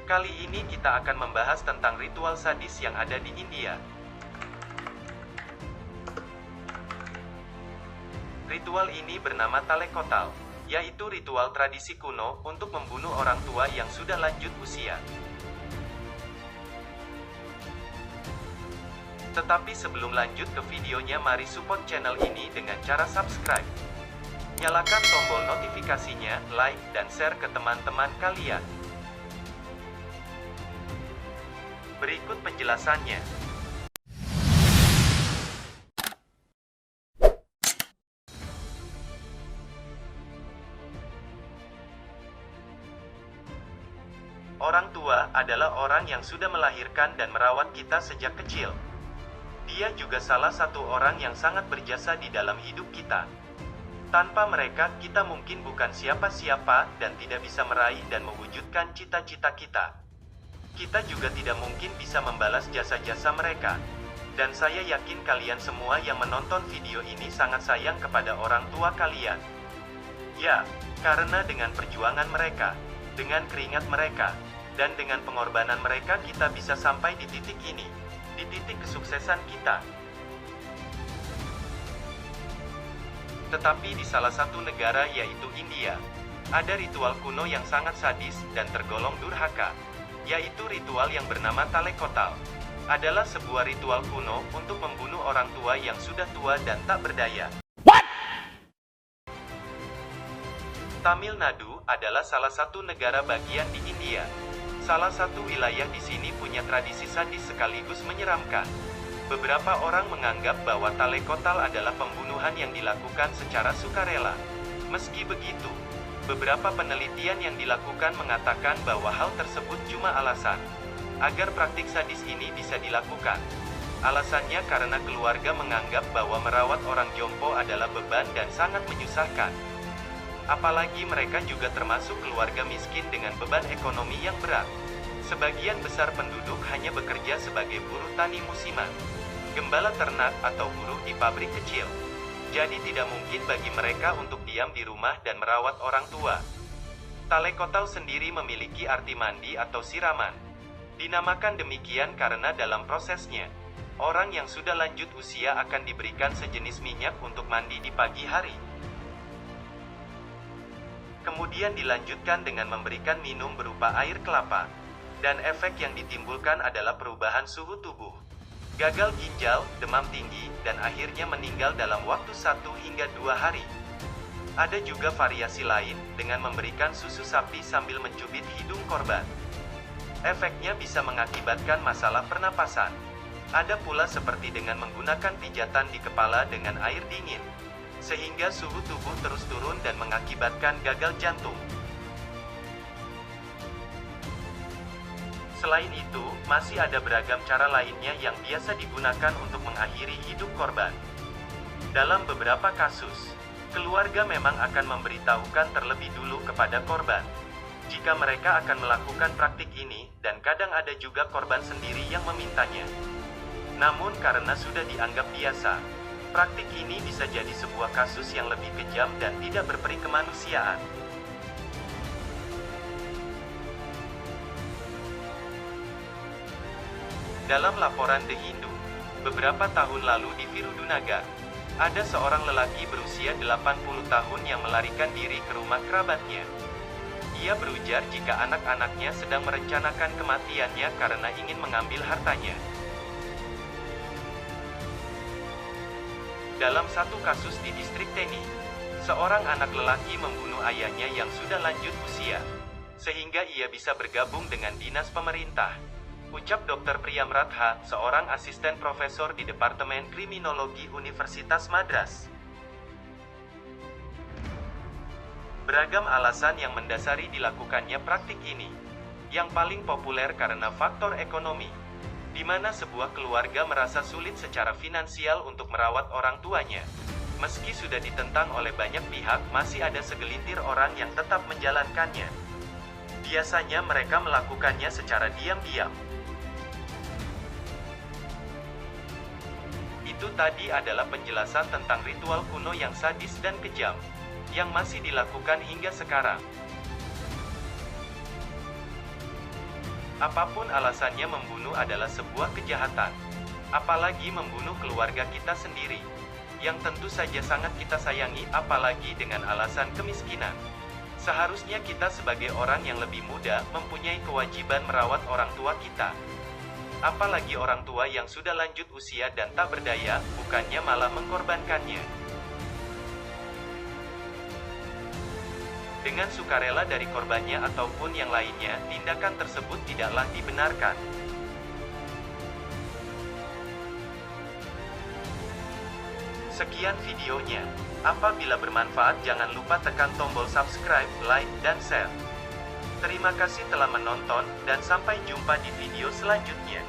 Kali ini kita akan membahas tentang ritual sadis yang ada di India. Ritual ini bernama Talekotal, yaitu ritual tradisi kuno untuk membunuh orang tua yang sudah lanjut usia. Tetapi sebelum lanjut ke videonya, mari support channel ini dengan cara subscribe. Nyalakan tombol notifikasinya, like, dan share ke teman-teman kalian. Berikut penjelasannya. Orang tua adalah orang yang sudah melahirkan dan merawat kita sejak kecil. Dia juga salah satu orang yang sangat berjasa di dalam hidup kita. Tanpa mereka, kita mungkin bukan siapa-siapa dan tidak bisa meraih dan mewujudkan cita-cita kita. Kita juga tidak mungkin bisa membalas jasa-jasa mereka. Dan saya yakin kalian semua yang menonton video ini sangat sayang kepada orang tua kalian. Ya, karena dengan perjuangan mereka, dengan keringat mereka, dan dengan pengorbanan mereka kita bisa sampai di titik ini, di titik kesuksesan kita. Tetapi di salah satu negara yaitu India, ada ritual kuno yang sangat sadis dan tergolong durhaka, yaitu ritual yang bernama Talekotal. Adalah sebuah ritual kuno untuk membunuh orang tua yang sudah tua dan tak berdaya. Tamil Nadu adalah salah satu negara bagian di India. Salah satu wilayah di sini punya tradisi sadis sekaligus menyeramkan. Beberapa orang menganggap bahwa Talekotal adalah pembunuhan yang dilakukan secara sukarela. Meski begitu, beberapa penelitian yang dilakukan mengatakan bahwa hal tersebut cuma alasan agar praktik sadis ini bisa dilakukan. Alasannya karena keluarga menganggap bahwa merawat orang jompo adalah beban dan sangat menyusahkan. Apalagi mereka juga termasuk keluarga miskin dengan beban ekonomi yang berat. Sebagian besar penduduk hanya bekerja sebagai buruh tani musiman, gembala ternak atau buruh di pabrik kecil. Jadi tidak mungkin bagi mereka untuk diam di rumah dan merawat orang tua. Talekotal sendiri memiliki arti mandi atau siraman. Dinamakan demikian karena dalam prosesnya, orang yang sudah lanjut usia akan diberikan sejenis minyak untuk mandi di pagi hari. Kemudian dilanjutkan dengan memberikan minum berupa air kelapa. Dan efek yang ditimbulkan adalah perubahan suhu tubuh, gagal ginjal, demam tinggi, dan akhirnya meninggal dalam waktu 1 hingga 2 hari. Ada juga variasi lain, dengan memberikan susu sapi sambil mencubit hidung korban. Efeknya bisa mengakibatkan masalah pernapasan. Ada pula seperti dengan menggunakan pijatan di kepala dengan air dingin, sehingga suhu tubuh terus turun dan mengakibatkan gagal jantung. Selain itu, masih ada beragam cara lainnya yang biasa digunakan untuk mengakhiri hidup korban. Dalam beberapa kasus, keluarga memang akan memberitahukan terlebih dulu kepada korban jika mereka akan melakukan praktik ini, dan kadang ada juga korban sendiri yang memintanya. Namun karena sudah dianggap biasa, praktik ini bisa jadi sebuah kasus yang lebih kejam dan tidak berperi kemanusiaan. Dalam laporan The Hindu, beberapa tahun lalu di Virudunagar, ada seorang lelaki berusia 80 tahun yang melarikan diri ke rumah kerabatnya. Ia berujar jika anak-anaknya sedang merencanakan kematiannya karena ingin mengambil hartanya. Dalam satu kasus di distrik Teni, seorang anak lelaki membunuh ayahnya yang sudah lanjut usia, sehingga ia bisa bergabung dengan dinas pemerintah. Ucap Dr. Priyamratha, seorang asisten profesor di Departemen Kriminologi Universitas Madras. Beragam alasan yang mendasari dilakukannya praktik ini. Yang paling populer karena faktor ekonomi, di mana sebuah keluarga merasa sulit secara finansial untuk merawat orang tuanya. Meski sudah ditentang oleh banyak pihak, masih ada segelintir orang yang tetap menjalankannya. Biasanya mereka melakukannya secara diam-diam. Itu tadi adalah penjelasan tentang ritual kuno yang sadis dan kejam, yang masih dilakukan hingga sekarang. Apapun alasannya, membunuh adalah sebuah kejahatan. Apalagi membunuh keluarga kita sendiri, yang tentu saja sangat kita sayangi, apalagi dengan alasan kemiskinan. Seharusnya kita sebagai orang yang lebih muda, mempunyai kewajiban merawat orang tua kita. Apalagi orang tua yang sudah lanjut usia dan tak berdaya, bukannya malah mengkorbankannya. Dengan sukarela dari korbannya ataupun yang lainnya, tindakan tersebut tidaklah dibenarkan. Sekian videonya. Apabila bermanfaat, jangan lupa tekan tombol subscribe, like, dan share. Terima kasih telah menonton, dan sampai jumpa di video selanjutnya.